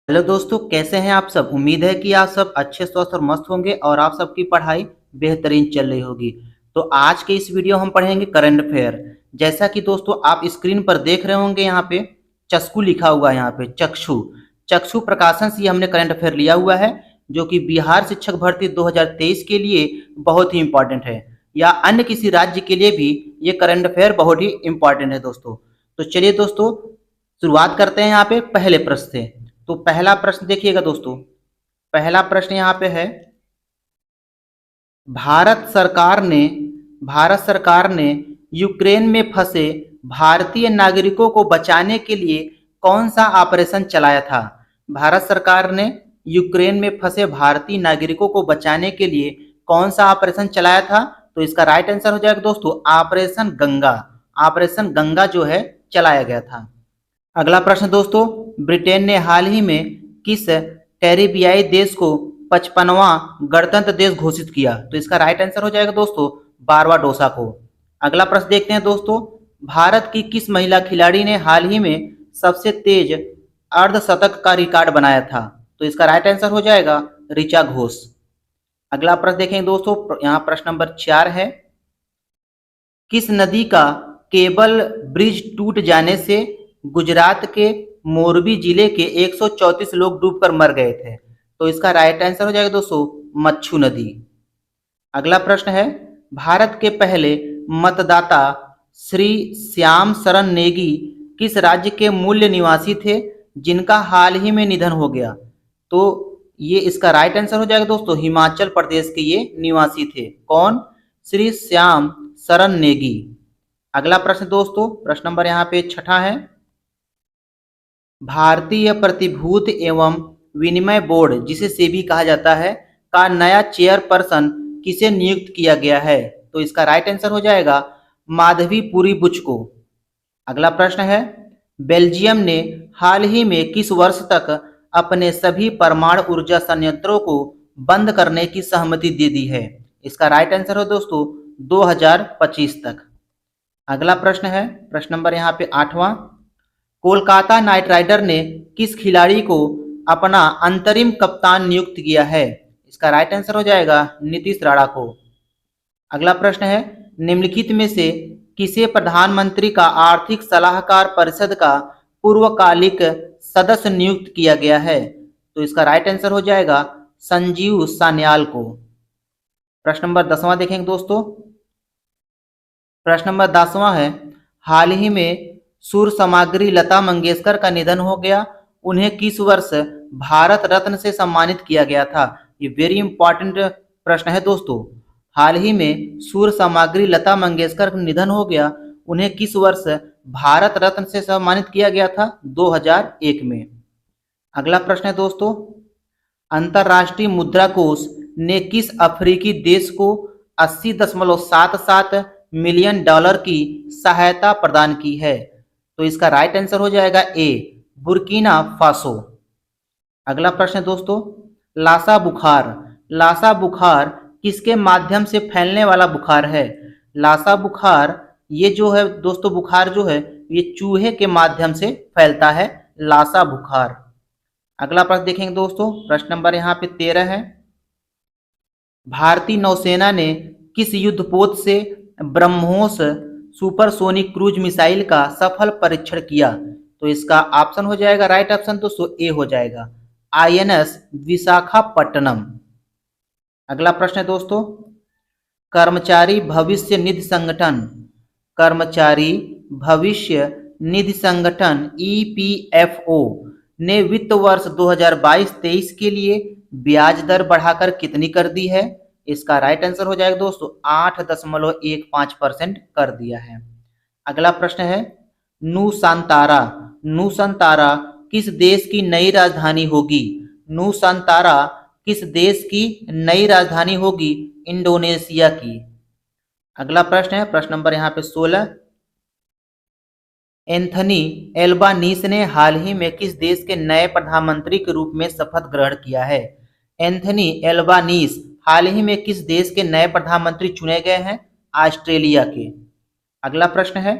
Hello दोस्तों, कैसे हैं आप सब। उम्मीद है कि आप सब अच्छे स्वस्थ और मस्त होंगे और आप सबकी पढ़ाई बेहतरीन चल रही होगी। तो आज के इस वीडियो हम पढ़ेंगे करंट अफेयर। जैसा कि दोस्तों आप स्क्रीन पर देख रहे होंगे, यहाँ पे चस्कू लिखा हुआ है, यहाँ पे चक्षु चक्षु प्रकाशन से हमने करंट अफेयर लिया हुआ है, जो कि बिहार शिक्षक भर्ती 2023 के लिए बहुत ही इंपॉर्टेंट है, या अन्य किसी राज्य के लिए भी ये करंट अफेयर बहुत ही इंपॉर्टेंट है दोस्तों। तो चलिए दोस्तों, शुरुआत करते हैं यहाँ पे पहले प्रश्न से। तो पहला प्रश्न देखिएगा दोस्तों, पहला प्रश्न यहाँ पे है, भारत सरकार ने भारत सरकार ने यूक्रेन में फंसे भारतीय नागरिकों को बचाने के लिए कौन सा ऑपरेशन चलाया था। भारत सरकार ने यूक्रेन में फंसे भारतीय नागरिकों को बचाने के लिए कौन सा ऑपरेशन चलाया था। तो इसका राइट आंसर हो जाएगा दोस्तों ऑपरेशन गंगा। ऑपरेशन गंगा जो है चलाया गया था। अगला प्रश्न दोस्तों, ब्रिटेन ने हाल ही में किस कैरिबियाई देश को 55वां गणतंत्र देश घोषित किया। तो इसका राइट आंसर हो जाएगा दोस्तों बारबाडोसा को। अगला प्रश्न देखते हैं दोस्तों, भारत की किस महिला खिलाड़ी ने हाल ही में सबसे तेज अर्धशतक का रिकॉर्ड बनाया था। तो इसका राइट आंसर हो जाएगा ऋचा घोष। अगला प्रश्न देखेंगे दोस्तों, यहाँ प्रश्न नंबर 4 है, किस नदी का केबल ब्रिज टूट जाने से गुजरात के मोरबी जिले के 134 लोग डूबकर मर गए थे। तो इसका राइट आंसर हो जाएगा दोस्तों मच्छू नदी। अगला प्रश्न है, भारत के पहले मतदाता श्री श्याम शरण नेगी किस राज्य के मूल निवासी थे जिनका हाल ही में निधन हो गया। तो ये इसका राइट आंसर हो जाएगा दोस्तों हिमाचल प्रदेश के ये निवासी थे। कौन? श्री श्याम शरण नेगी। अगला प्रश्न दोस्तों, प्रश्न नंबर यहाँ पे 6 है, भारतीय प्रतिभूति एवं विनिमय बोर्ड, जिसे सेबी कहा जाता है, का नया चेयरपर्सन किसे नियुक्त किया गया है। तो इसका राइट आंसर हो जाएगा माधवी पुरी बुच को। अगला प्रश्न है, बेल्जियम ने हाल ही में किस वर्ष तक अपने सभी परमाणु ऊर्जा संयंत्रों को बंद करने की सहमति दे दी है। इसका राइट आंसर हो दोस्तों 2025 तक। अगला प्रश्न है, प्रश्न नंबर यहाँ पे 8वां, कोलकाता नाइट राइडर ने किस खिलाड़ी को अपना अंतरिम कप्तान नियुक्त किया है। इसका राइट आंसर हो जाएगा नीतीश राणा को। अगला प्रश्न है, निम्नलिखित में से किसे प्रधानमंत्री का आर्थिक सलाहकार परिषद का पूर्वकालिक सदस्य नियुक्त किया गया है। तो इसका राइट आंसर हो जाएगा संजीव सान्याल को। प्रश्न नंबर 10वां देखेंगे दोस्तों, प्रश्न नंबर 10वां है, हाल ही में सुर सामग्री लता मंगेशकर का निधन हो गया, उन्हें किस वर्ष भारत रत्न से सम्मानित किया गया था। ये वेरी इंपॉर्टेंट प्रश्न है दोस्तों। हाल ही में सुर सामग्री लता मंगेशकर का निधन हो गया, उन्हें किस वर्ष भारत रत्न से सम्मानित किया गया था। 2001 में। अगला प्रश्न है दोस्तों, अंतर्राष्ट्रीय मुद्रा कोष ने किस अफ्रीकी देश को 80.77 मिलियन डॉलर की सहायता प्रदान की है। तो इसका राइट आंसर हो जाएगा ए, बुर्किना फासो। अगला प्रश्न है दोस्तों, लासा बुखार किसके माध्यम से फैलने वाला बुखार है। लासा बुखार ये जो है दोस्तों, बुखार जो है ये चूहे के माध्यम से फैलता है, लासा बुखार। अगला प्रश्न देखेंगे दोस्तों, प्रश्न नंबर यहाँ पे 13 है, भारतीय नौसेना ने किस युद्धपोत से ब्रह्मोस सुपरसोनिक क्रूज मिसाइल का सफल परीक्षण किया। तो इसका ऑप्शन हो जाएगा राइट ऑप्शन दोस्तों ए हो जाएगा INS विशाखापट्टनम। अगला प्रश्न है दोस्तों, कर्मचारी भविष्य निधि संगठन EPFO ने वित्त वर्ष 2022-23 के लिए ब्याज दर बढ़ाकर कितनी कर दी है। इसका राइट आंसर हो जाएगा दोस्तों 8.15% कर दिया है। अगला प्रश्न है, नूसंतारा किस देश की नई राजधानी होगी। नूसंतारा किस देश की नई राजधानी होगी। इंडोनेशिया की। अगला प्रश्न है, प्रश्न नंबर यहाँ पे 16, एंथनी एल्बानीस ने हाल ही में किस देश के नए प्रधानमंत्री के रूप में शपथ ग्रहण किया है। एंथनी एल्बानीस हाल ही में किस देश के नए प्रधानमंत्री चुने गए हैं। ऑस्ट्रेलिया के। अगला प्रश्न है,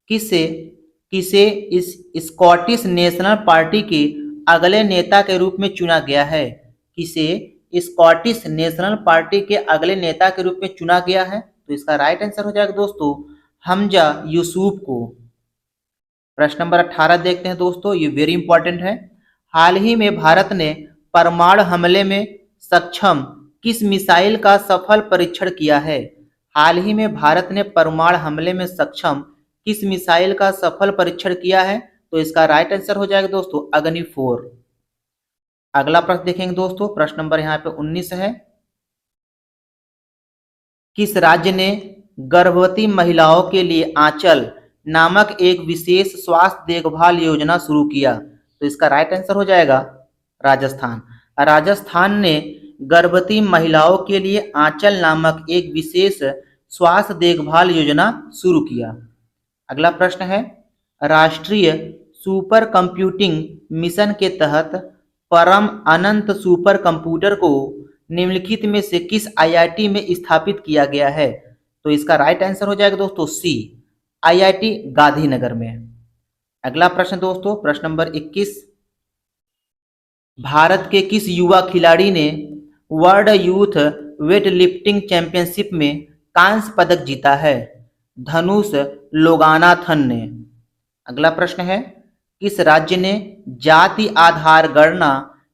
किसे इस स्कॉटिश नेशनल पार्टी के अगले नेता के रूप में चुना गया है? किसे स्कॉटिश नेशनल पार्टी के अगले नेता के रूप में चुना गया है? तो इसका राइट आंसर हो जाएगा दोस्तों हमजा यूसुफ को। प्रश्न नंबर 18 देखते हैं दोस्तों, ये वेरी इंपॉर्टेंट है। हाल ही में भारत ने परमाणु हमले में सक्षम किस मिसाइल का सफल परीक्षण किया है? हाल ही में भारत ने परमाणु हमले में सक्षम किस मिसाइल का सफल परीक्षण किया है? तो इसका राइट आंसर हो जाएगा दोस्तों अग्नि 4। अगला प्रश्न देखेंगे दोस्तों, प्रश्न नंबर यहाँ पे 19 है। किस राज्य ने गर्भवती महिलाओं के लिए आंचल नामक एक विशेष स्वास्थ्य देखभाल योजना शुरू किया? तो इसका राइट आंसर हो जाएगा राजस्थान। राजस्थान ने गर्भवती महिलाओं के लिए आंचल नामक एक विशेष स्वास्थ्य देखभाल योजना शुरू किया। अगला प्रश्न है, राष्ट्रीय सुपर कंप्यूटिंग मिशन के तहत परम अनंत सुपर कंप्यूटर को निम्नलिखित में से किस आईआईटी में स्थापित किया गया है? तो इसका राइट आंसर हो जाएगा दोस्तों सी, आईआईटी गांधीनगर में। अगला प्रश्न दोस्तों, प्रश्न नंबर 21, भारत के किस युवा खिलाड़ी ने world youth weight lifting championship में कांस्य पदक जीता है? धनुष लोगानाथन ने। अगला प्रश्न है, किस राज्य ने जाति आधार गणना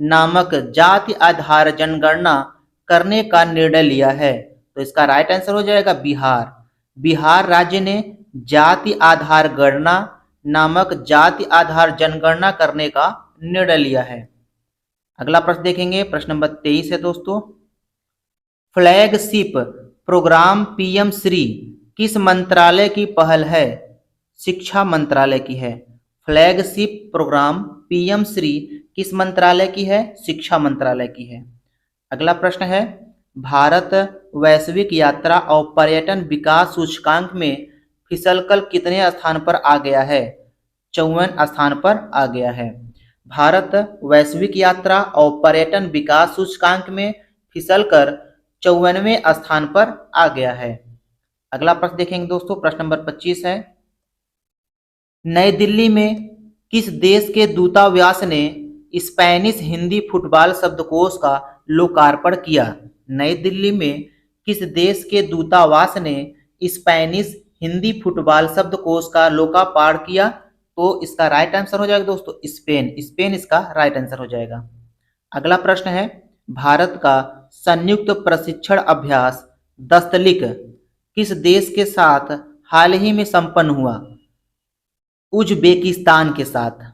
नामक जाति आधार जनगणना करने का निर्णय लिया है? तो इसका राइट आंसर हो जाएगा बिहार। बिहार राज्य ने जाति आधार गणना नामक जाति आधार जनगणना करने का निर्णय लिया है। अगला प्रश्न देखेंगे, प्रश्न नंबर 23 है दोस्तों, फ्लैगशिप प्रोग्राम पीएम श्री किस मंत्रालय की पहल है? शिक्षा मंत्रालय की है। फ्लैगशिप प्रोग्राम पीएम श्री किस मंत्रालय की है? शिक्षा मंत्रालय की है। अगला प्रश्न है, भारत वैश्विक यात्रा और पर्यटन विकास सूचकांक में फिसलकर कितने स्थान पर आ गया है? 54 स्थान पर आ गया है। भारत वैश्विक यात्रा और पर्यटन विकास सूचकांक में फिसलकर 54वें स्थान पर आ गया है। अगला प्रश्न देखेंगे दोस्तों, प्रश्न नंबर 25 है, नई दिल्ली में किस देश के दूतावास ने स्पेनिश हिंदी फुटबॉल शब्दकोश का लोकार्पण किया? नई दिल्ली में किस देश के दूतावास ने स्पेनिश हिंदी फुटबॉल शब्दकोश का लोकार्पण किया? तो इसका राइट आंसर हो जाएगा दोस्तों स्पेन। स्पेन इसका राइट आंसर हो जाएगा। अगला प्रश्न है, भारत का संयुक्त प्रशिक्षण अभ्यास दस्तलिक किस देश के साथ हाल ही में संपन्न हुआ? उज्बेकिस्तान के साथ।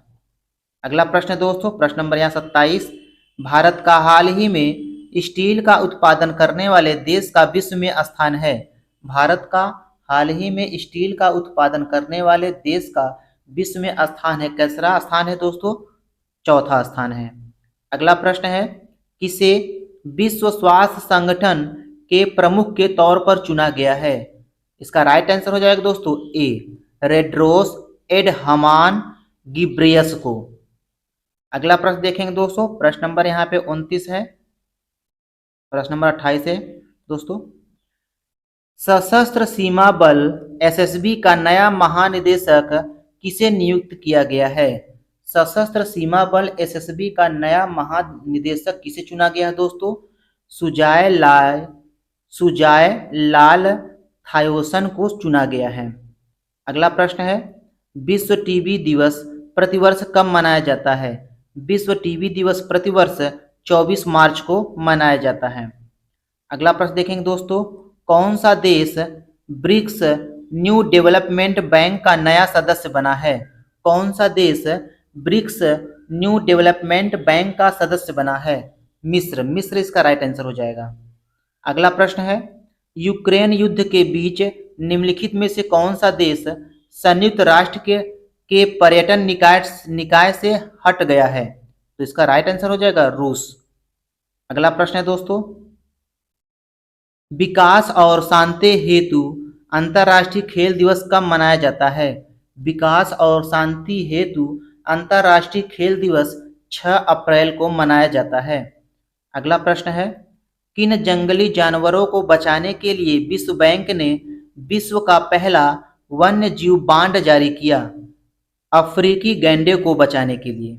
अगला प्रश्न है दोस्तों, प्रश्न नंबर यहाँ 27, भारत का हाल ही में स्टील का उत्पादन करने वाले देश का विश्व में स्थान है? भारत का हाल ही में स्टील का उत्पादन करने वाले देश का विश्व में स्थान है, कैसा स्थान है दोस्तों? चौथा स्थान है। अगला प्रश्न है, किसे विश्व स्वास्थ्य संगठन के प्रमुख के तौर पर चुना गया है? इसका राइट आंसर हो जाएगा दोस्तों ए, रेड्रोस एडहमान गिब्रेयस को। अगला प्रश्न देखेंगे दोस्तों, प्रश्न नंबर यहाँ पे 29 है। प्रश्न नंबर 28 है दोस्तों, सशस्त्र सीमा बल एसएसबी का नया महानिदेशक किसे नियुक्त किया गया है? सशस्त्र सीमा बल एसएसबी का नया महानिदेशक किसे चुना गया है दोस्तों? सुजाय लाल थायोसन को चुना गया है। अगला प्रश्न है, विश्व टीबी दिवस प्रतिवर्ष कब मनाया जाता है? विश्व टीबी दिवस प्रतिवर्ष 24 मार्च को मनाया जाता है। अगला प्रश्न देखेंगे दोस्तों, कौन सा देश ब्रिक्स न्यू डेवलपमेंट बैंक का नया सदस्य बना है? कौन सा देश ब्रिक्स न्यू डेवलपमेंट बैंक का सदस्य बना है? मिस्र। मिस्र इसका राइट आंसर हो जाएगा। अगला प्रश्न है, यूक्रेन युद्ध के बीच निम्नलिखित में से कौन सा देश संयुक्त राष्ट्र के पर्यटन निकाय से हट गया है? तो इसका राइट आंसर हो जाएगा रूस। अगला प्रश्न है दोस्तों, विकास और शांति हेतु अंतर्राष्ट्रीय खेल दिवस कब मनाया जाता है? विकास और शांति हेतु अंतर्राष्ट्रीय खेल दिवस 6 अप्रैल को मनाया जाता है। अगला प्रश्न है, किन जंगली जानवरों को बचाने के लिए विश्व बैंक ने विश्व का पहला वन्य जीव बांड जारी किया? अफ्रीकी गैंडे को बचाने के लिए।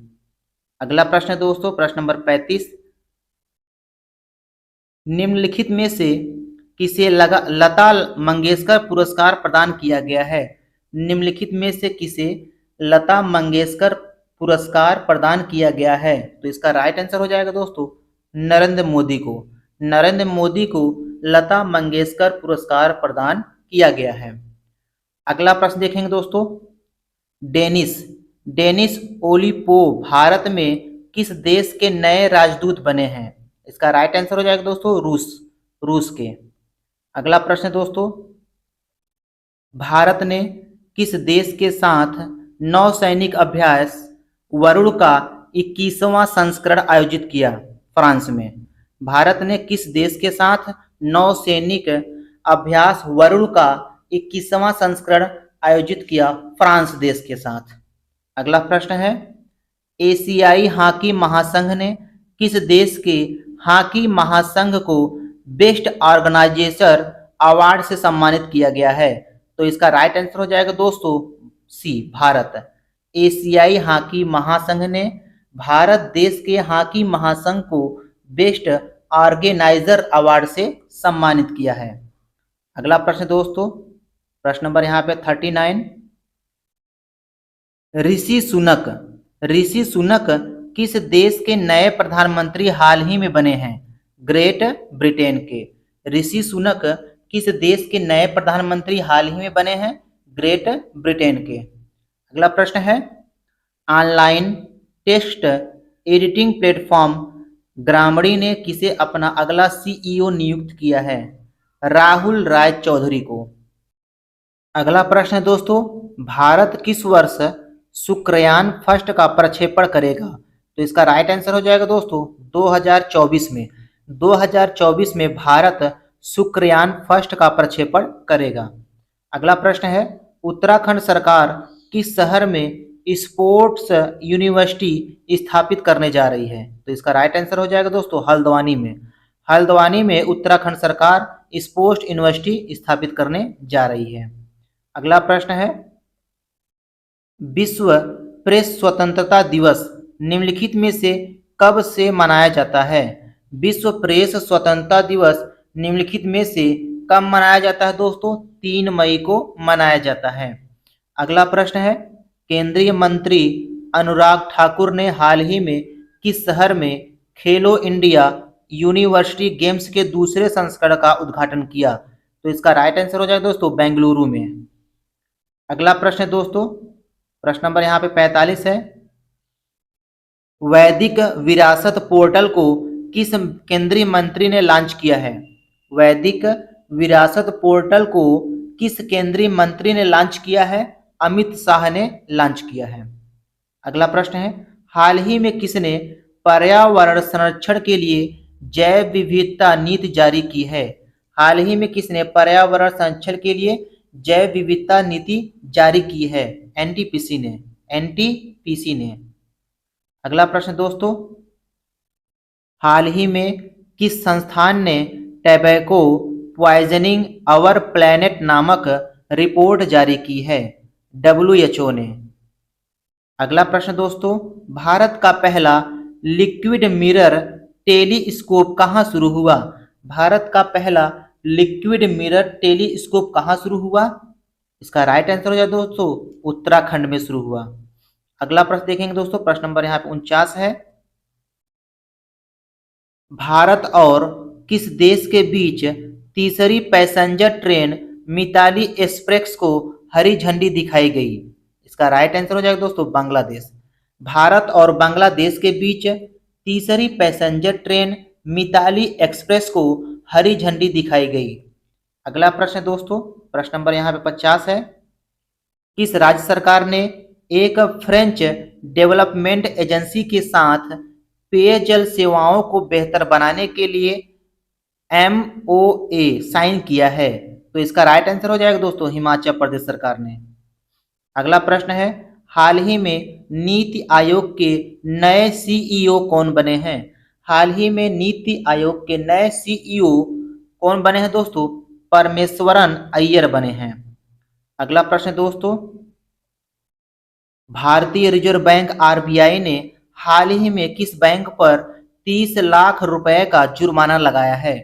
अगला प्रश्न है दोस्तों, प्रश्न नंबर 35। निम्नलिखित में से किसे लता मंगेशकर पुरस्कार प्रदान किया गया है? निम्नलिखित में से किसे लता मंगेशकर पुरस्कार प्रदान किया गया है? तो इसका राइट आंसर हो जाएगा दोस्तों नरेंद्र मोदी को। नरेंद्र मोदी को लता मंगेशकर पुरस्कार प्रदान किया गया है। अगला प्रश्न देखेंगे दोस्तों, डेनिस डेनिस ओलिपो भारत में किस देश के नए राजदूत बने हैं? इसका राइट आंसर हो जाएगा दोस्तों रूस के। अगला प्रश्न दोस्तों, भारत ने किस देश के साथ नौसैनिक अभ्यास वरुण का 21वां संस्करण आयोजित किया? फ्रांस में। भारत ने किस देश के साथ नौसैनिक अभ्यास वरुण का 21वां संस्करण आयोजित किया? फ्रांस देश के साथ। अगला प्रश्न है, एशियाई हॉकी महासंघ ने किस देश के हॉकी महासंघ को बेस्ट ऑर्गेनाइजेशन अवार्ड से सम्मानित किया गया है? तो इसका राइट आंसर हो जाएगा दोस्तों सी, भारत। एशियाई हॉकी महासंघ ने भारत देश के हॉकी महासंघ को बेस्ट ऑर्गेनाइजर अवार्ड से सम्मानित किया है। अगला प्रश्न दोस्तों, प्रश्न नंबर यहाँ पे 39। ऋषि सुनक किस देश के नए प्रधानमंत्री हाल ही में बने हैं? ग्रेट ब्रिटेन के। ऋषि सुनक किस देश के नए प्रधानमंत्री हाल ही में बने हैं? ग्रेट ब्रिटेन के। अगला प्रश्न है, ऑनलाइन टेक्स्ट एडिटिंग प्लेटफॉर्म ग्रामड़ी ने किसे अपना अगला सीईओ नियुक्त किया है? राहुल राय चौधरी को। अगला प्रश्न है दोस्तों, भारत किस वर्ष शुक्रयान फर्स्ट का प्रक्षेपण करेगा? तो इसका राइट आंसर हो जाएगा दोस्तों 2024 में। 2024 में भारत शुक्रयान फर्स्ट का प्रक्षेपण करेगा। अगला प्रश्न है, उत्तराखंड सरकार किस शहर में स्पोर्ट्स यूनिवर्सिटी स्थापित करने जा रही है? तो इसका राइट आंसर हो जाएगा दोस्तों हल्द्वानी में। हल्द्वानी में उत्तराखंड सरकार स्पोर्ट्स यूनिवर्सिटी स्थापित करने जा रही है। अगला प्रश्न है, विश्व प्रेस स्वतंत्रता दिवस निम्नलिखित में से कब से मनाया जाता है? विश्व प्रेस स्वतंत्रता दिवस निम्नलिखित में से कब मनाया जाता है दोस्तों? 3 मई को मनाया जाता है। अगला प्रश्न है, केंद्रीय मंत्री अनुराग ठाकुर ने हाल ही में किस शहर में खेलो इंडिया यूनिवर्सिटी गेम्स के दूसरे संस्करण का उद्घाटन किया? तो इसका राइट आंसर हो जाएगा दोस्तों बेंगलुरु में। अगला प्रश्न है दोस्तों, प्रश्न नंबर यहाँ पे 45 है, वैदिक विरासत पोर्टल को किस केंद्रीय मंत्री ने लॉन्च किया है? वैदिक विरासत पोर्टल को किस केंद्रीय मंत्री ने लॉन्च किया है? अमित शाह ने लॉन्च किया है। अगला प्रश्न है, हाल ही में किसने पर्यावरण संरक्षण के लिए जैव विविधता नीति जारी की है? हाल ही में किसने पर्यावरण संरक्षण के लिए जैव विविधता नीति जारी की है? एनटीपीसी ने। अगला प्रश्न दोस्तों, हाल ही में किस संस्थान ने टैबैको पॉइजनिंग आवर प्लैनेट नामक रिपोर्ट जारी की है? WHO ने। अगला प्रश्न दोस्तों, भारत का पहला लिक्विड मिरर टेलीस्कोप कहाँ शुरू हुआ? भारत का पहला लिक्विड मिरर टेलीस्कोप कहाँ शुरू हुआ? इसका राइट आंसर हो जाए दोस्तों उत्तराखंड में शुरू हुआ। अगला प्रश्न देखेंगे दोस्तों, प्रश्न नंबर यहाँ पे 49 है, भारत और किस देश के बीच तीसरी पैसेंजर ट्रेन मिताली एक्सप्रेस को हरी झंडी दिखाई गई? इसका राइट आंसर हो जाएगा दोस्तों बांग्लादेश। भारत और बांग्लादेश के बीच तीसरी पैसेंजर ट्रेन मिताली एक्सप्रेस को हरी झंडी दिखाई गई। अगला प्रश्न दोस्तों, प्रश्न नंबर यहाँ पे 50 है, किस राज्य सरकार ने एक फ्रेंच डेवलपमेंट एजेंसी के साथ पेयजल सेवाओं को बेहतर बनाने के लिए MOA साइन किया है? तो इसका राइट आंसर हो जाएगा दोस्तों हिमाचल प्रदेश सरकार ने। अगला प्रश्न है, हाल ही में नीति आयोग के नए CEO कौन बने हैं? हाल ही में नीति आयोग के नए CEO कौन बने हैं दोस्तों? परमेश्वरन अय्यर बने हैं। अगला प्रश्न दोस्तों, भारतीय रिजर्व बैंक RBI ने हाल ही में किस बैंक पर 30 लाख रुपए का जुर्माना लगाया है?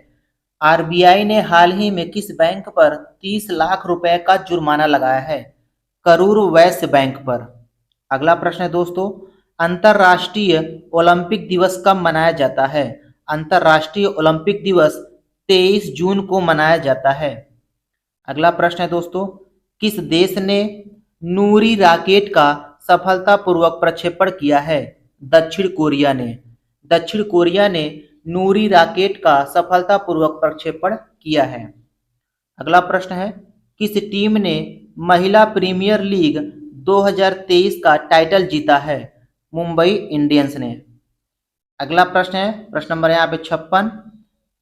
आरबीआई ने हाल ही में किस बैंक पर 30 लाख रुपए का जुर्माना लगाया है? करूर वैश्य बैंक पर। अगला प्रश्न है दोस्तों, अंतर्राष्ट्रीय ओलंपिक दिवस कब मनाया जाता है? अंतर्राष्ट्रीय ओलंपिक दिवस 23 जून को मनाया जाता है। अगला प्रश्न है दोस्तों, किस देश ने नूरी रॉकेट का सफलतापूर्वक प्रक्षेपण किया है? दक्षिण कोरिया ने। दक्षिण कोरिया ने नूरी रॉकेट का सफलतापूर्वक प्रक्षेपण किया है। अगला प्रश्न है, किस टीम ने महिला प्रीमियर लीग 2023 का टाइटल जीता है? मुंबई इंडियंस ने। अगला प्रश्न है, प्रश्न नंबर यहाँ पे 56,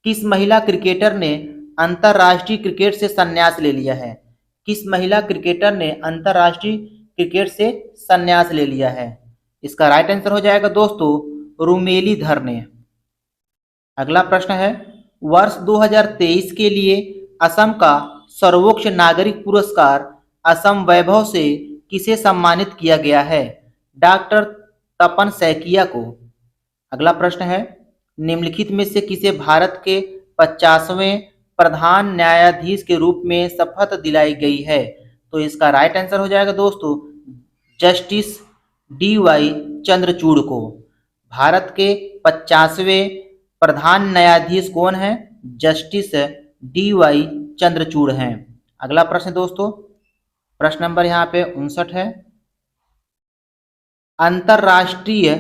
किस महिला क्रिकेटर ने अंतर्राष्ट्रीय क्रिकेट से संन्यास ले लिया है? किस महिला क्रिकेटर ने अंतर्राष्ट्रीय क्रिकेट से संन्यास ले लिया है? इसका राइट आंसर हो जाएगा दोस्तों रुमेली धर ने। अगला प्रश्न है, वर्ष 2023 के लिए असम का सर्वोच्च नागरिक पुरस्कार असम वैभव से किसे सम्मानित किया गया है? डॉक्टर तपन सैकिया को। अगला प्रश्न है, निम्नलिखित में से किसे भारत के 50वें प्रधान न्यायाधीश के रूप में शपथ दिलाई गई है? तो इसका राइट आंसर हो जाएगा दोस्तों जस्टिस DY चंद्रचूड़ को। भारत के 50वें प्रधान न्यायाधीश कौन है? जस्टिस DY चंद्रचूड़ हैं। अगला प्रश्न दोस्तों, प्रश्न नंबर यहाँ पे 59 है, अंतर्राष्ट्रीय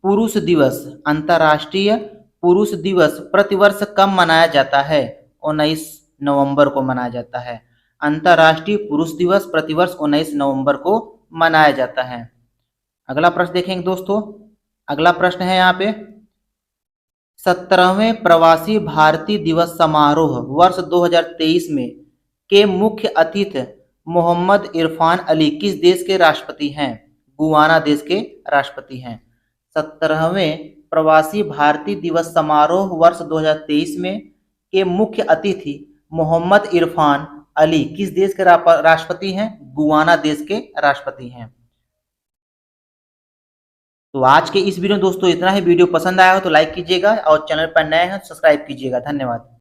पुरुष दिवस, अंतर्राष्ट्रीय पुरुष दिवस प्रतिवर्ष कब मनाया जाता है? 19 नवंबर को मनाया जाता है। अंतर्राष्ट्रीय पुरुष दिवस प्रतिवर्ष 19 नवंबर को मनाया जाता है। अगला प्रश्न देखेंगे दोस्तों, अगला प्रश्न है यहाँ पे, 17वें प्रवासी भारतीय दिवस समारोह वर्ष 2023 में के मुख्य अतिथि मोहम्मद इरफान अली किस देश के राष्ट्रपति हैं? गुयाना देश के राष्ट्रपति हैं। 17वें प्रवासी भारतीय दिवस समारोह वर्ष 2023 में के मुख्य अतिथि मोहम्मद इरफान अली किस देश के राष्ट्रपति हैं? गुयाना देश के राष्ट्रपति हैं। तो आज के इस वीडियो में दोस्तों इतना ही। वीडियो पसंद आया हो तो लाइक कीजिएगा और चैनल पर नए हैं सब्सक्राइब कीजिएगा। धन्यवाद।